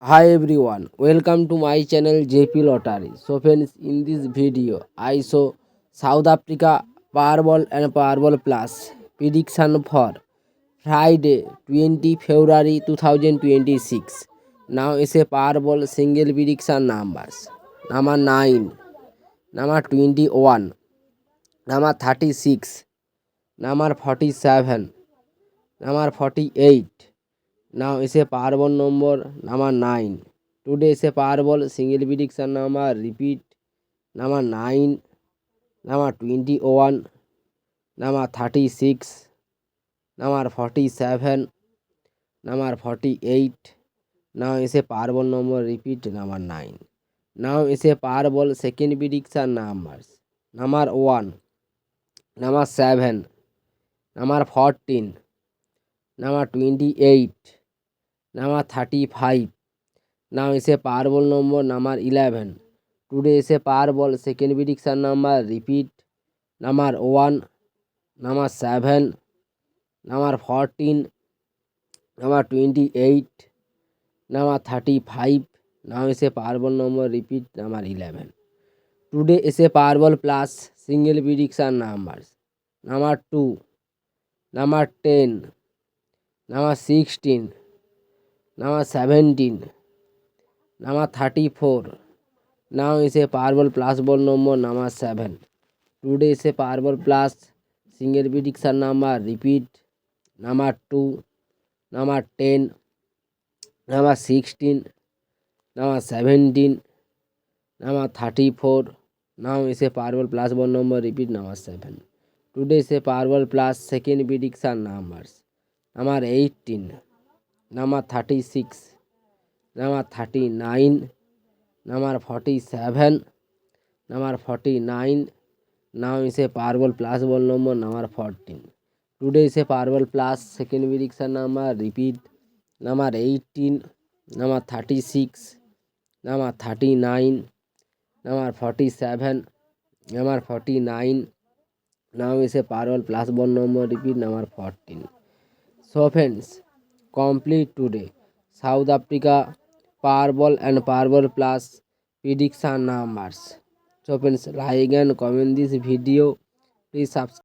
Hi everyone, welcome to my channel JP Lottery. So friends, in this video, I show South Africa Powerball and Powerball Plus prediction for Friday 20 February 2026. Now is a Powerball single prediction numbers. Number 9, number 21, number 36, number 47, number 48. Now is a Powerball number number 9. Today is a Powerball single prediction number. Repeat number 9, number 21, number 36, number 47, number 48. Now is a Powerball number. Repeat number 9. Now is a Powerball second prediction numbers. Number 1, number 7, number 14, number 28, number 35. Now is a Powerball number 11. Today is a Powerball second prediction number. Repeat number 1, number 7, number 14, number 28, number 35. Now is a Powerball number. Repeat number 11. Today is a Powerball plus single prediction numbers. Number 2, number 10, number 16, number 17, number 34. Now is a Powerball plus ball number 7. Today is a Powerball plus single prediction number. Repeat number 2, number 10, number 16, number 17, number 34. Now is a Powerball plus ball number. Repeat number 7. Today is a Powerball plus second prediction numbers. Number 18, number 36, number 39, number 47, number 49. Now is a Powerball plus ball number 14. Today is a Powerball plus second prediction number. Repeat number 18, number 36, number 39, number 47, number 49. Now is a Powerball plus ball number. Repeat number 14. So friends, complete today South Africa Powerball and Powerball plus prediction numbers. So friends, like and comment this video. Please subscribe.